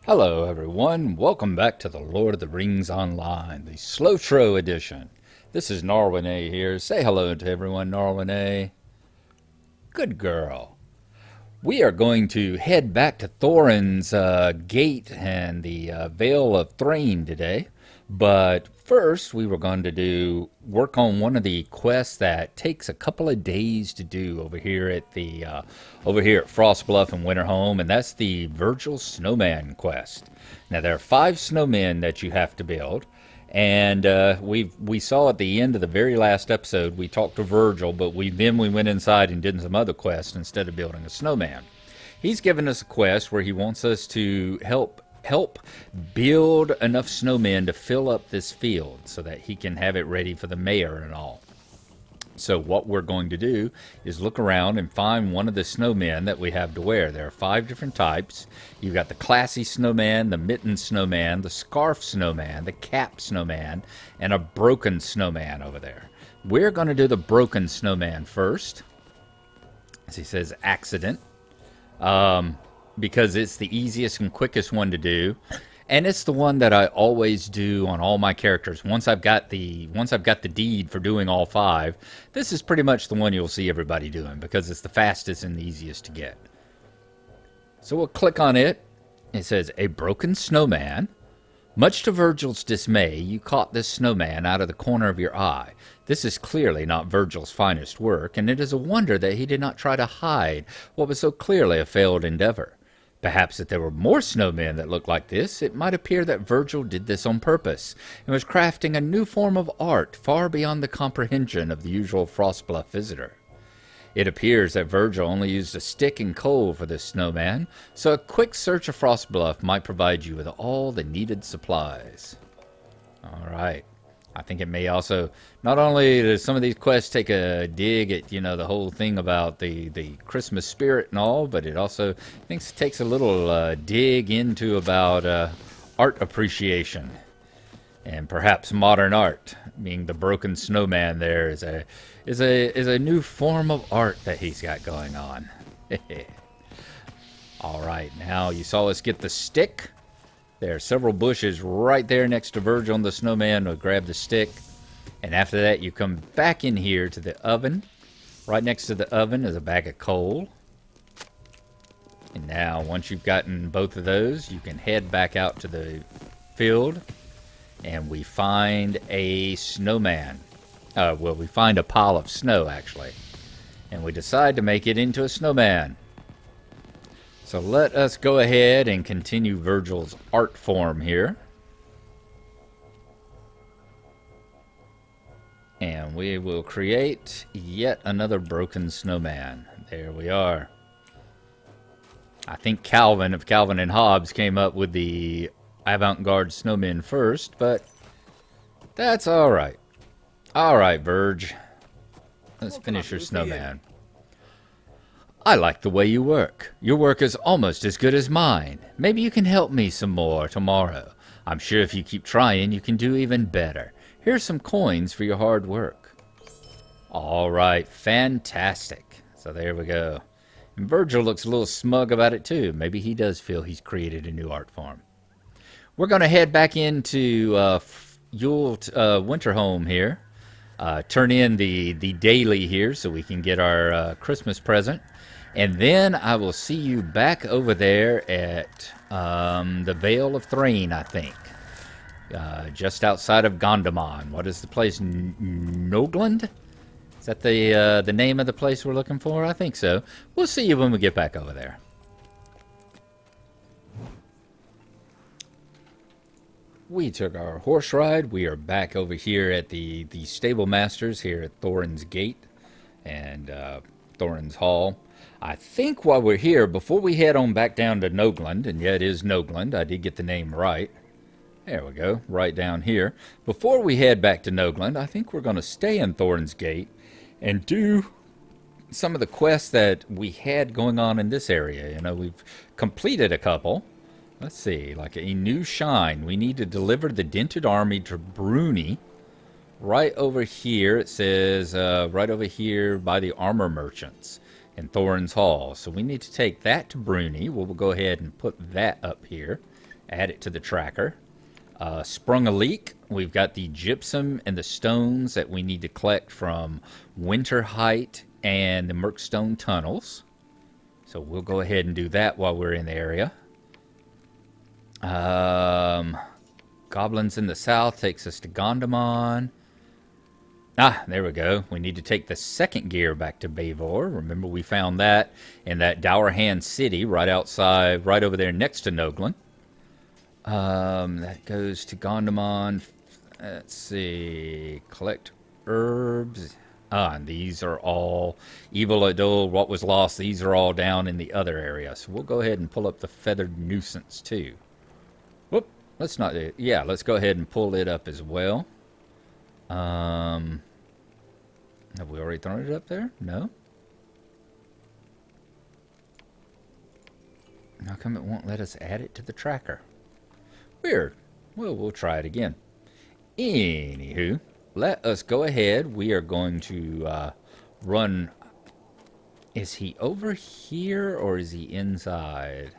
Hello, everyone. Welcome back to the Lord of the Rings Online, the SLOTRO edition. This is Narwhal here. Say hello to everyone, Narwhal. Good girl. We are going to head back to Thorin's Gate and the Vale of Thrain today. But first, we were going to work on one of the quests that takes a couple of days to do over here at Frostbluff and Winterhome, and that's the Virgil Snowman quest. Now there are 5 snowmen that you have to build. And we saw at the end of the very last episode, we talked to Virgil, but we went inside and did some other quests instead of building a snowman. He's given us a quest where he wants us to help build enough snowmen to fill up this field so that he can have it ready for the mayor and all. So what we're going to do is look around and find one of the snowmen that we have to wear. There are 5 different types. You've got the classy snowman, the mitten snowman, the scarf snowman, the cap snowman, and a broken snowman over there. We're going to do the broken snowman first. As he says, accident. Because it's the easiest and quickest one to do. And it's the one that I always do on all my characters. Once I've got the deed for doing all 5, this is pretty much the one you'll see everybody doing because it's the fastest and the easiest to get. So we'll click on it. It says, a broken snowman. Much to Virgil's dismay, you caught this snowman out of the corner of your eye. This is clearly not Virgil's finest work, and it is a wonder that he did not try to hide what was so clearly a failed endeavor. Perhaps if there were more snowmen that looked like this, it might appear that Virgil did this on purpose, and was crafting a new form of art far beyond the comprehension of the usual Frostbluff visitor. It appears that Virgil only used a stick and coal for this snowman, so a quick search of Frostbluff might provide you with all the needed supplies. Alright. I think it may also, not only do some of these quests take a dig at, the whole thing about the Christmas spirit and all, but it also takes a little dig into about art appreciation. And perhaps modern art, being the broken snowman there is a new form of art that he's got going on. Alright, now you saw us get the stick. There are several bushes right there next to Virgil and the snowman. We'll grab the stick. And after that, you come back in here to the oven. Right next to the oven is a bag of coal. And now, once you've gotten both of those, you can head back out to the field. And we find a snowman. Well, we find a pile of snow, actually. And we decide to make it into a snowman. So let us go ahead and continue Virgil's art form here. And we will create yet another broken snowman. There we are. I think Calvin of Calvin and Hobbes came up with the avant-garde snowmen first, but that's alright. Alright, Virg. Let's finish your snowman. I like the way you work. Your work is almost as good as mine. Maybe you can help me some more tomorrow. I'm sure if you keep trying, you can do even better. Here's some coins for your hard work. All right, fantastic. So there we go. And Virgil looks a little smug about it too. Maybe he does feel he's created a new art form. We're going to head back into Winterhome here. Turn in the daily here so we can get our Christmas present. And then I will see you back over there at the Vale of Thrain, I think. Just outside of Gondomar. What is the place? Noglond? Is that the name of the place we're looking for? I think so. We'll see you when we get back over there. We took our horse ride. We are back over here at the stable masters here at Thorin's Gate and Thorin's Hall. I think while we're here, before we head on back down to Noglond, and yeah, it is Noglond, I did get the name right. There we go, right down here. Before we head back to Noglond, I think we're going to stay in Thorin's Gate and do some of the quests that we had going on in this area. We've completed a couple. Let's see, like a new shine. We need to deliver the dented army to Bruni. Right over here, it says, right over here by the armor merchants in Thorin's Hall. So we need to take that to Bruni. We'll go ahead and put that up here Add it to the tracker. Sprung a leak. We've got the gypsum and the stones that we need to collect from Winter Height and the Merkstone tunnels. So we'll go ahead and do that while we're in the area. Goblins in the south takes us to Gondamon. Ah, there we go. We need to take the second gear back to Bavor. Remember, we found that in that Dowerhand City right outside, right over there next to Noglond. That goes to Gondamon. Let's see. Collect herbs. And these are all Evil Adol, What Was Lost. These are all down in the other area. So we'll go ahead and pull up the Feathered Nuisance too. Whoop. Let's not do it. Yeah, let's go ahead and pull it up as well. Have we already thrown it up there? No. How come it won't let us add it to the tracker? Weird. Well, we'll try it again. Anywho, let us go ahead. We are going to run. Is he over here or is he inside?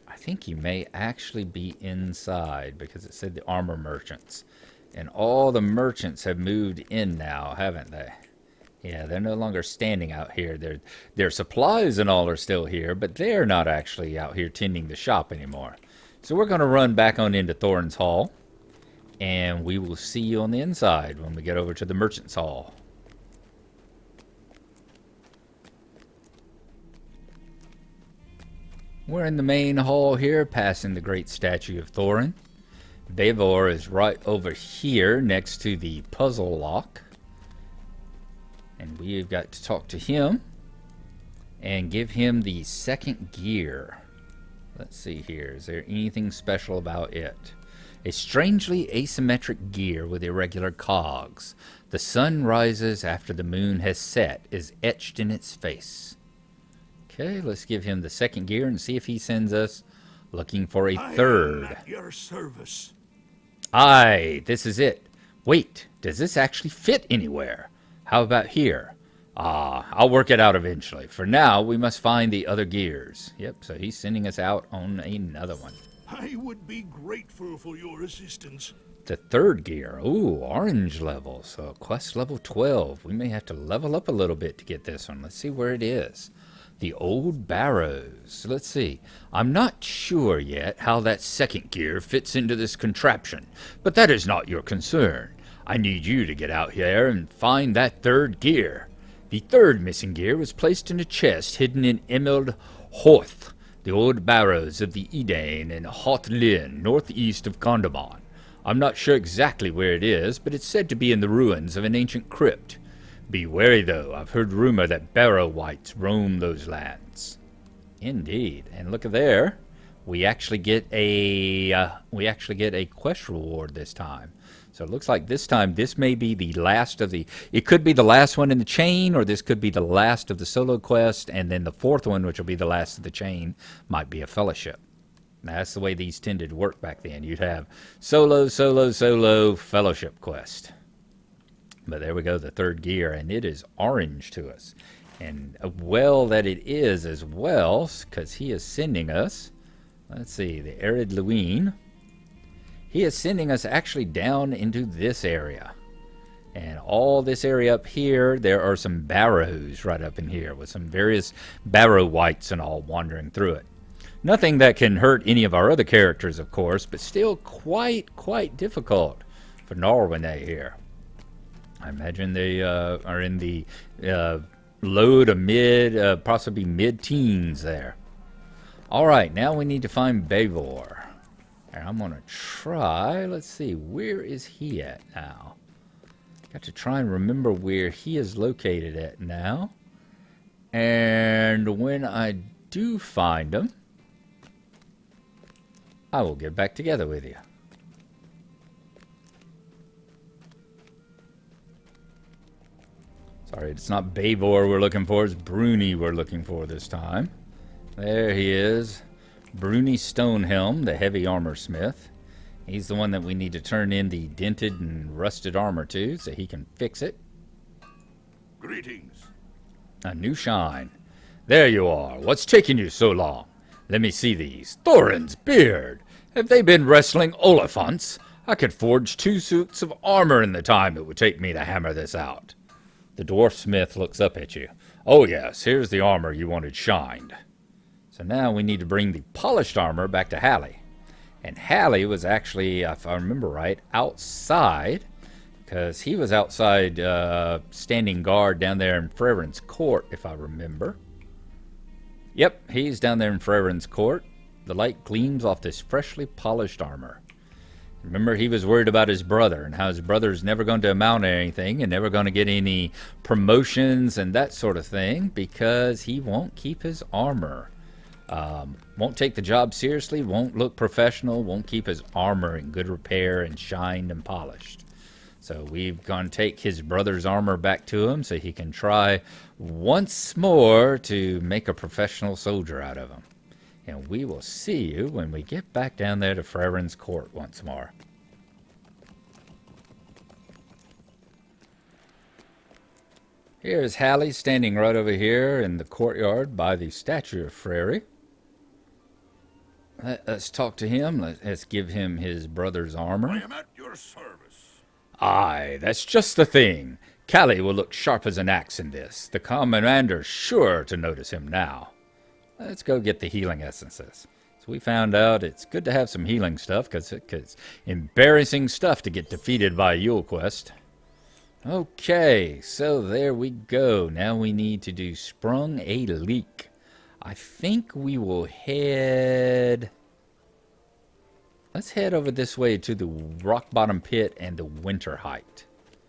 I think he may actually be inside because it said the armor merchants. And all the merchants have moved in now, haven't they? Yeah, they're no longer standing out here. Their supplies and all are still here, but they're not actually out here tending the shop anymore. So we're going to run back on into Thorin's Hall, and we will see you on the inside when we get over to the Merchant's Hall. We're in the main hall here, passing the great statue of Thorin. Bavor is right over here next to the puzzle lock. And we've got to talk to him and give him the second gear. Let's see here. Is there anything special about it? A strangely asymmetric gear with irregular cogs. The sun rises after the moon has set is etched in its face. Okay, let's give him the second gear and see if he sends us looking for a third. I am at your service. Aye, this is it. Wait, does this actually fit anywhere? How about here? Ah, I'll work it out eventually. For now, we must find the other gears. Yep, so he's sending us out on another one. I would be grateful for your assistance. The third gear. Ooh, orange level. So quest level 12. We may have to level up a little bit to get this one. Let's see where it is. The Old Barrows. Let's see. I'm not sure yet how that second gear fits into this contraption, but that is not your concern. I need you to get out here and find that third gear. The third missing gear was placed in a chest hidden in Emeld Horth, the Old Barrows of the Edain in Hoth Lyn, northeast of Gondamon. I'm not sure exactly where it is, but it's said to be in the ruins of an ancient crypt. Be wary, though. I've heard rumor that barrow wights roam those lands. Indeed, and look at there. We actually get a quest reward this time. So it looks like this time this may be the last of the. It could be the last one in the chain, or this could be the last of the solo quest, and then the fourth one, which will be the last of the chain, might be a fellowship. Now, that's the way these tended to work back then. You'd have solo, fellowship quest. But there we go, the third gear, and it is orange to us. And well that it is as well, because he is sending us, let's see, the Arid Luine. He is sending us actually down into this area. And all this area up here, there are some barrows right up in here with some various barrow wights and all wandering through it. Nothing that can hurt any of our other characters, of course, but still quite difficult for Norway here. I imagine they are in the low to mid, possibly mid-teens there. All right, now we need to find Bavor. And I'm going to try, let's see, where is he at now? Got to try and remember where he is located at now. And when I do find him, I will get back together with you. Sorry, it's not Bavor we're looking for, it's Bruni we're looking for this time. There he is. Bruni Stonehelm, the heavy armor smith. He's the one that we need to turn in the dented and rusted armor to so he can fix it. Greetings. A new shine. There you are. What's taking you so long? Let me see these. Thorin's beard! Have they been wrestling Oliphants? I could forge 2 suits of armor in the time it would take me to hammer this out. The dwarf smith looks up at you. Oh yes, here's the armor you wanted shined. So now we need to bring the polished armor back to Hallie. And Hallie was actually, if I remember right, outside, because he was outside standing guard down there in Freren's court, if I remember. Yep, he's down there in Freren's court. The light gleams off this freshly polished armor. Remember, he was worried about his brother and how his brother's never going to amount to anything and never going to get any promotions and that sort of thing because he won't keep his armor. Won't take the job seriously, won't look professional, won't keep his armor in good repair and shined and polished. So we've gone to take his brother's armor back to him so he can try once more to make a professional soldier out of him. And we will see you when we get back down there to Freren's court once more. Here's Hallie standing right over here in the courtyard by the statue of Frere. Let's talk to him. Let's give him his brother's armor. I am at your service. Aye, that's just the thing. Callie will look sharp as an axe in this. The commander's sure to notice him now. Let's go get the healing essences. So we found out it's good to have some healing stuff because it's embarrassing stuff to get defeated by a Yule quest. Okay, so there we go. Now we need to do Sprung a leak. I think we will head... Let's head over this way to the rock bottom pit and the winter height.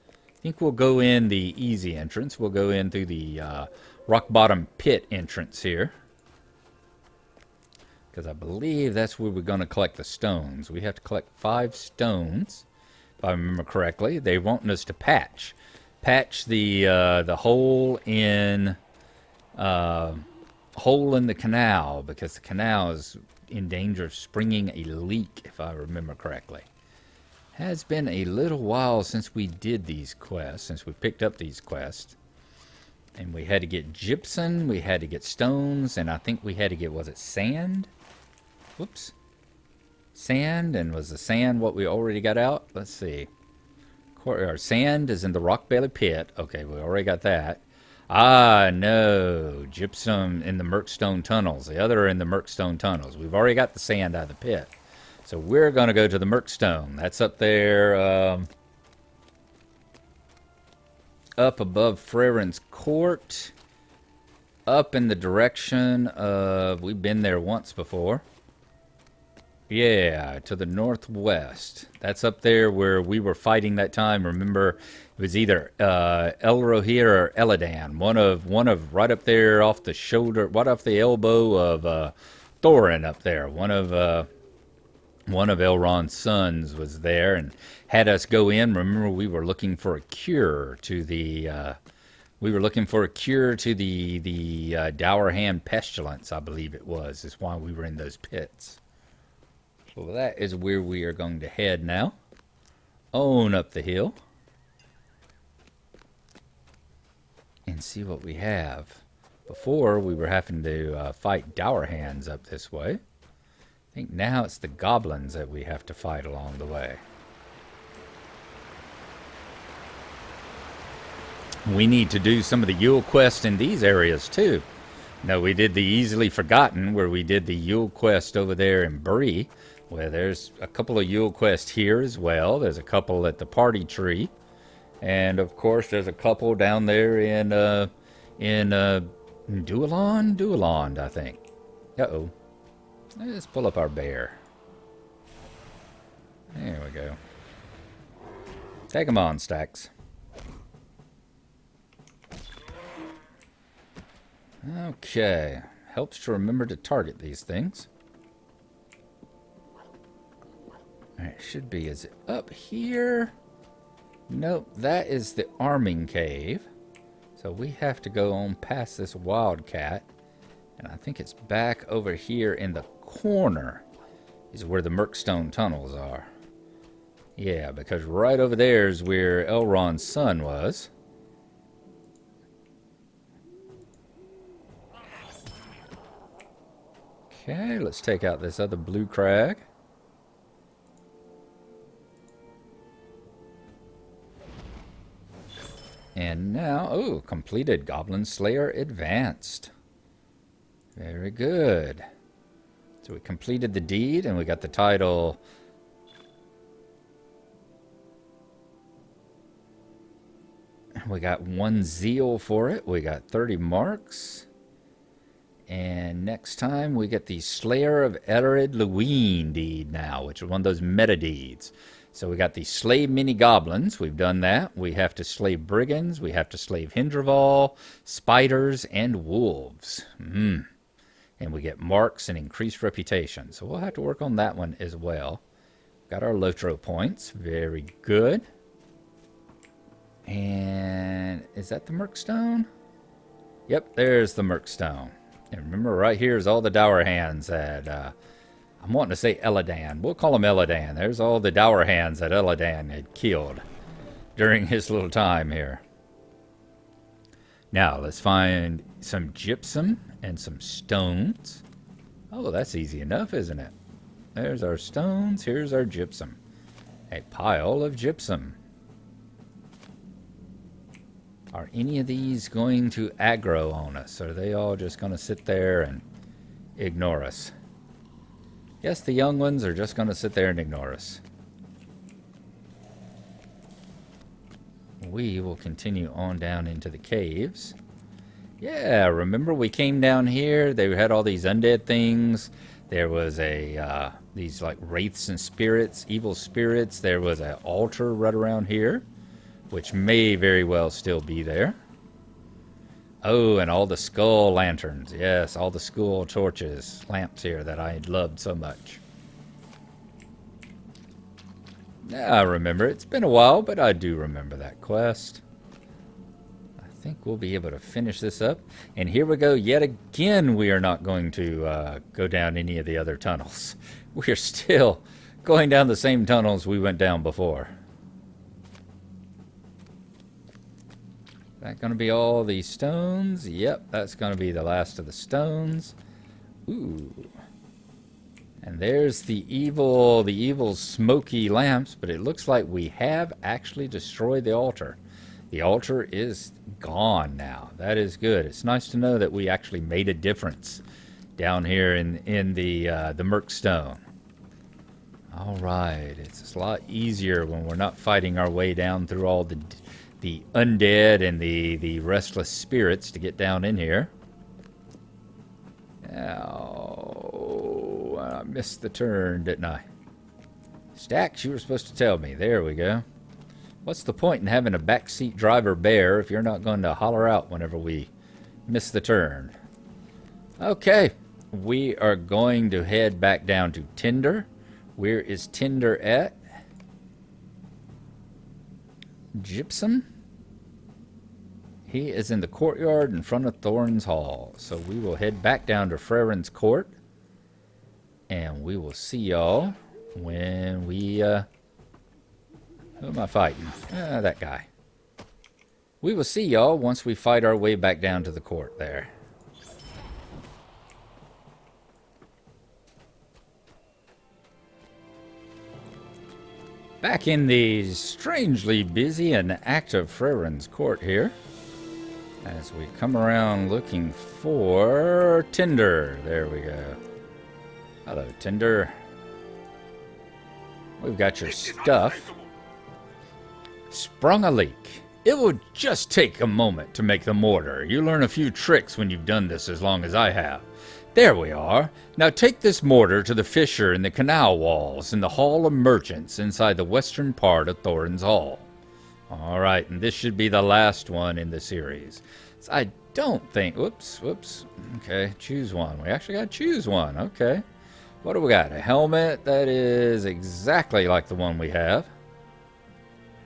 I think we'll go in the easy entrance. We'll go in through the rock bottom pit entrance here. Because I believe that's where we're going to collect the stones. We have to collect 5 stones, if I remember correctly. They want us to patch the hole in the canal, because the canal is in danger of springing a leak, if I remember correctly. Has been a little while since we did these quests, since we picked up these quests. And we had to get gypsum, we had to get stones, and I think we had to get, was it sand? Whoops. Sand, and was the sand what we already got out? Let's see. Our sand is in the rock belly pit. Okay, we already got that. Ah, no. Gypsum in the Murkstone tunnels. The other are in the Murkstone tunnels. We've already got the sand out of the pit. So we're going to go to the Murkstone. That's up there, up above Freren's court. Up in the direction of... We've been there once before. Yeah, to the northwest. That's up there where we were fighting that time. Remember, it was either Elrohir or Eladan. One of right up there off the shoulder, right off the elbow of Thorin up there. One of Elrond's sons was there and had us go in. Remember, we were looking for a cure to the Dourhand pestilence, I believe it was. Is why we were in those pits. So that is where we are going to head now. On up the hill. And see what we have. Before, we were having to fight Dourhands up this way. I think now it's the goblins that we have to fight along the way. We need to do some of the Yule quests in these areas too. No, we did the Easily Forgotten, where we did the Yule quest over there in Bree. Well, there's a couple of Yule quests here as well. There's a couple at the Party Tree. And, of course, there's a couple down there in Dualond, I think. Uh-oh. Let's pull up our bear. There we go. Take them on, Stacks. Okay. Helps to remember to target these things. It should be, is it up here? Nope, that is the arming cave. So we have to go on past this wildcat. And I think it's back over here in the corner is where the Murkstone tunnels are. Yeah, because right over there is where Elrond's son was. Okay, let's take out this other blue crag. And now, oh, completed. Goblin Slayer Advanced. Very good. So we completed the deed and we got the title. We got 1 zeal for it. We got 30 marks. And next time we get the Slayer of Ered Luin deed now, which is one of those meta deeds. So we got the slay mini goblins. We've done that. We have to slay brigands. We have to slay Hindraval, spiders, and wolves. And we get marks and increased reputation. So we'll have to work on that one as well. Got our SLOTRO points. Very good. And is that the Merkstone? Yep, there's the Merkstone. And remember, right here is all the dour hands that, I'm wanting to say Eladan. We'll call him Eladan. There's all the dour hands that Eladan had killed during his little time here. Now, let's find some gypsum and some stones. Oh, that's easy enough, isn't it? There's our stones. Here's our gypsum. A pile of gypsum. Are any of these going to aggro on us? Or are they all just going to sit there and ignore us? Yes, the young ones are just going to sit there and ignore us. We will continue on down into the caves. Yeah, remember we came down here. They had all these undead things. There was these like wraiths and spirits, evil spirits. There was an altar right around here, which may very well still be there. Oh, and all the skull lanterns. Yes, all the skull torches, lamps here that I loved so much. Yeah, I remember. It's been a while, but I do remember that quest. I think we'll be able to finish this up. And here we go. Yet again, we are not going to go down any of the other tunnels. We're still going down the same tunnels we went down before. Is that going to be all these stones? Yep, that's going to be the last of the stones. Ooh. And there's the evil smoky lamps, but it looks like we have actually destroyed the altar. The altar is gone now. That is good. It's nice to know that we actually made a difference down here in the Merkstone. All right, it's a lot easier when we're not fighting our way down through all the undead and the restless spirits to get down in here. Oh, I missed the turn, didn't I? Stacks, you were supposed to tell me. There we go. What's the point in having a backseat driver bear if you're not going to holler out whenever we miss the turn? Okay, we are going to head back down to Tinder. Where is Tinder at? Gypsum? He is in the courtyard in front of Thorn's Hall. So we will head back down to Freren's Court. And we will see y'all when we... who am I fighting? That guy. We will see y'all once we fight our way back down to the court there. Back in the strangely busy and active Freren's Court here. As we come around looking for Tinder. There we go. Hello, Tinder. We've got your stuff. Sprung a leak. It will just take a moment to make the mortar. You learn a few tricks when you've done this as long as I have. There we are. Now take this mortar to the fissure in the canal walls in the Hall of Merchants inside the western part of Thorn's Hall. Alright, and this should be the last one in the series. So I don't think... Whoops. Okay, choose one. We actually got to choose one. Okay. What do we got? A helmet that is exactly like the one we have.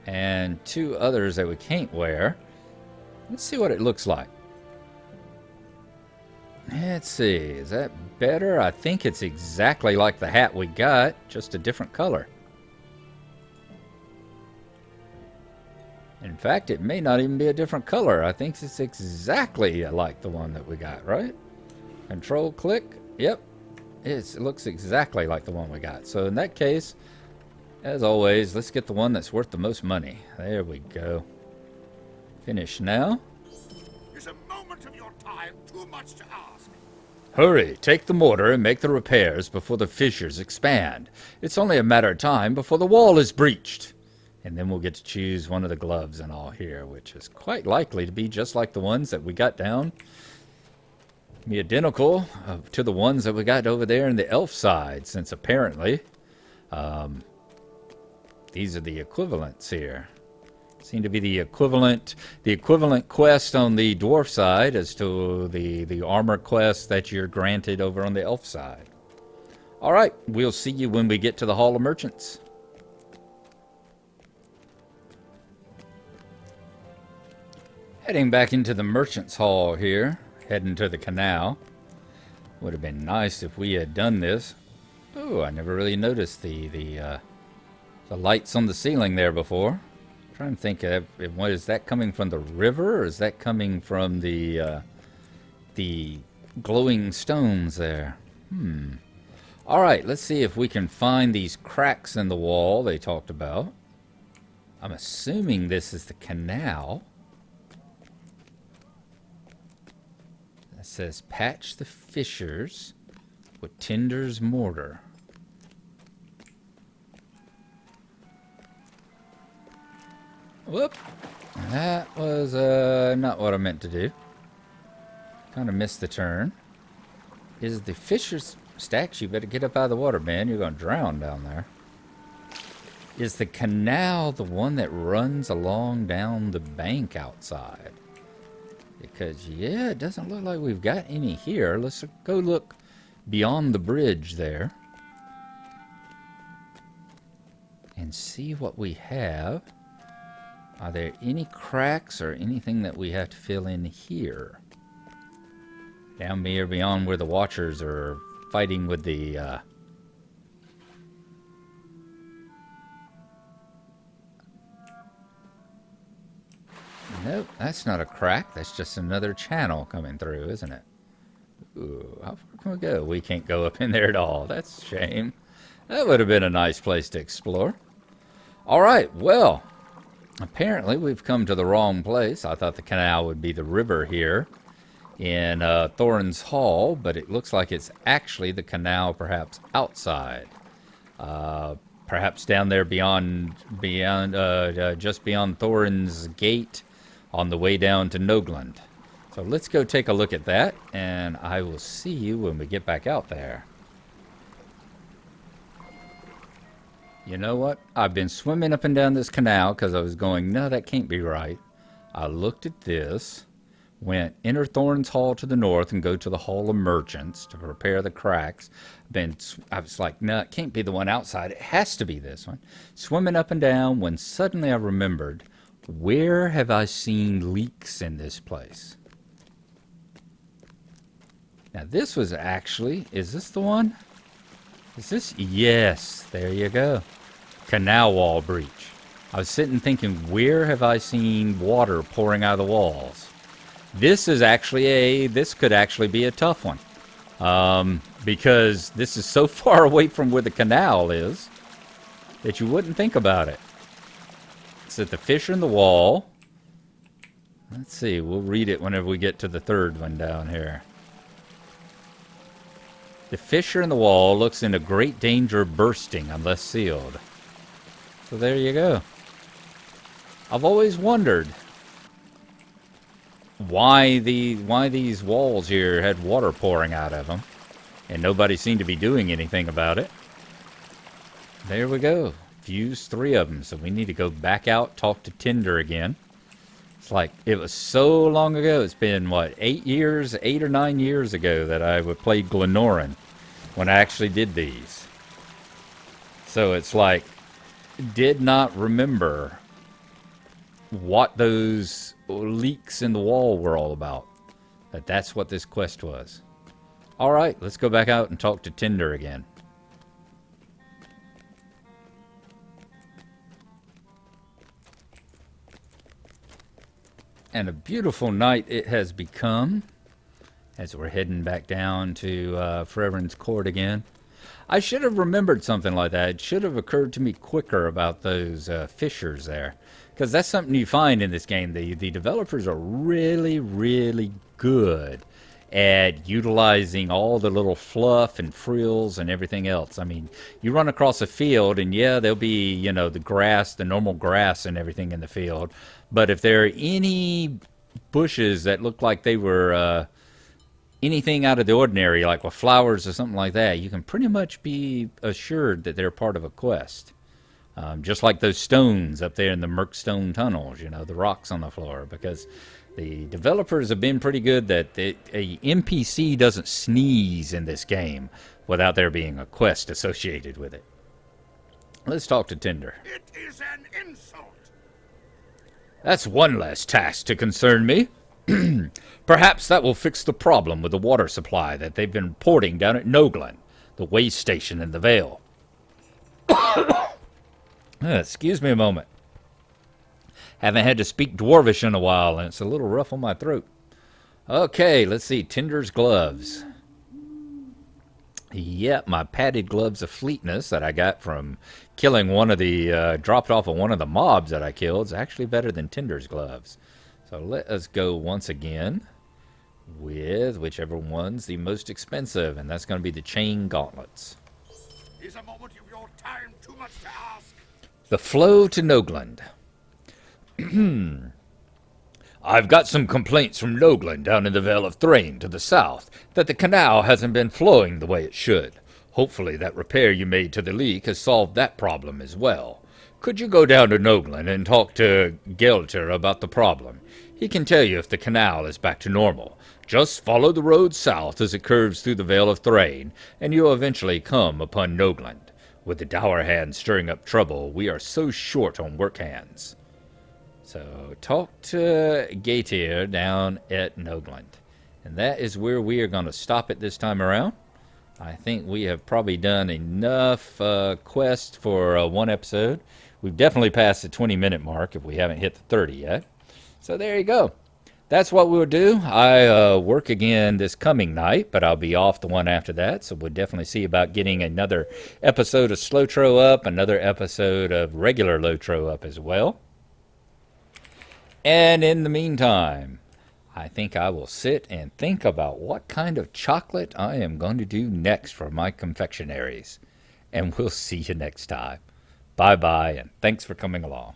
And 2 others that we can't wear. Let's see what it looks like. Let's see. Is that better? I think it's exactly like the hat we got, just a different color. In fact, it may not even be a different color. I think it's exactly like the one that we got, right? Control click. Yep. It looks exactly like the one we got. So in that case, as always, let's get the one that's worth the most money. There we go. Finish now. Is a moment of your time too much to ask? Hurry, take the mortar and make the repairs before the fissures expand. It's only a matter of time before the wall is breached. And then we'll get to choose one of the gloves and all here, which is quite likely to be just like the ones that we got down. Be identical to the ones that we got over there in the elf side, since apparently these are the equivalents here. Seem to be the equivalent quest on the dwarf side as to the armor quest that you're granted over on the elf side. All right, we'll see you when we get to the Hall of Merchants. Heading back into the Merchants Hall here, heading to the canal. Would have been nice if we had done this. Oh, I never really noticed the lights on the ceiling there before. I'm trying to think of, what is that coming from, the river, or is that coming from the glowing stones there? All right, let's see if we can find these cracks in the wall they talked about. I'm assuming this is the canal. It says patch the fissures with Tinder's mortar. Whoop! That was not what I meant to do. Kind of missed the turn. Is the fissures... Stacks, you better get up out of the water, man. You're going to drown down there. Is the canal the one that runs along down the bank outside? Because, yeah, it doesn't look like we've got any here. Let's go look beyond the bridge there. And see what we have. Are there any cracks or anything that we have to fill in here? Down here beyond where the Watchers are fighting with the... Nope, that's not a crack. That's just another channel coming through, isn't it? Ooh, how far can we go? We can't go up in there at all. That's a shame. That would have been a nice place to explore. All right, well, apparently we've come to the wrong place. I thought the canal would be the river here in Thorin's Hall, but it looks like it's actually the canal perhaps outside. Perhaps down there just beyond Thorin's gate on the way down to Noglond. So let's go take a look at that, and I will see you when we get back out there. You know what? I've been swimming up and down this canal because I was going, no, that can't be right. I looked at this, went enter Thorin's Hall to the north and go to the Hall of Merchants to repair the cracks. I was like, no, it can't be the one outside. It has to be this one. Swimming up and down when suddenly I remembered, where have I seen leaks in this place? Now this was actually, is this the one? Is this? Yes, there you go. Canal wall breach. I was sitting thinking, where have I seen water pouring out of the walls? This is actually this could actually be a tough one. Because this is so far away from where the canal is that you wouldn't think about it. It's at the fissure in the wall. Let's see, we'll read it whenever we get to the third one down here. The fissure in the wall looks in a great danger of bursting unless sealed. So there you go. I've always wondered why these walls here had water pouring out of them, and nobody seemed to be doing anything about it. There we go. Fused 3 of them, so we need to go back out, talk to Tinder again. It's like, it was so long ago. It's been, what, 8 or 9 years ago that I played Glennoran when I actually did these. So it's like, did not remember what those leaks in the wall were all about. That's what this quest was. All right, let's go back out and talk to Tinder again. And a beautiful night it has become. as we're heading back down to Forever's Court again. I should have remembered something like that. It should have occurred to me quicker about those fissures there. Because that's something you find in this game. The developers are really, really good at utilizing all the little fluff and frills and everything else. I mean, you run across a field and yeah, there'll be, you know, the grass, the normal grass and everything in the field. But if there are any bushes that look like they were anything out of the ordinary, like with flowers or something like that, you can pretty much be assured that they're part of a quest. Just like those stones up there in the Merkstone tunnels, you know, the rocks on the floor, because the developers have been pretty good that a NPC doesn't sneeze in this game without there being a quest associated with it. Let's talk to Tinder. It is an insult. That's one less task to concern me. Perhaps that will fix the problem with the water supply that they've been reporting down at Noglond, the way station in the Vale. Excuse me a moment. Haven't had to speak Dwarvish in a while, and it's a little rough on my throat. Okay, let's see. Tinder's gloves. Yep, my padded gloves of fleetness that I got from killing one of the, dropped off of one of the mobs that I killed is actually better than Tinder's gloves. So let us go once again with whichever one's the most expensive, and that's going to be the chain gauntlets. Is a moment of your time too much to ask? The flow to Noglond. I've got some complaints from Noglond down in the Vale of Thrain to the south that the canal hasn't been flowing the way it should. Hopefully that repair you made to the leak has solved that problem as well. Could you go down to Noglond and talk to Gelter about the problem? He can tell you if the canal is back to normal. Just follow the road south as it curves through the Vale of Thrain, and you'll eventually come upon Noglond. With the dour hands stirring up trouble, we are so short on work hands. So talk to Gaetir down at Noglond. And that is where we are going to stop it this time around. I think we have probably done enough quest for one episode. We've definitely passed the 20-minute mark if we haven't hit the 30 yet. So there you go. That's what we'll do. I work again this coming night, but I'll be off the one after that. So we'll definitely see about getting another episode of SLOTRO up, another episode of regular LOTRO up as well. And in the meantime, I think I will sit and think about what kind of chocolate I am going to do next for my confectionaries. And we'll see you next time. Bye-bye, and thanks for coming along.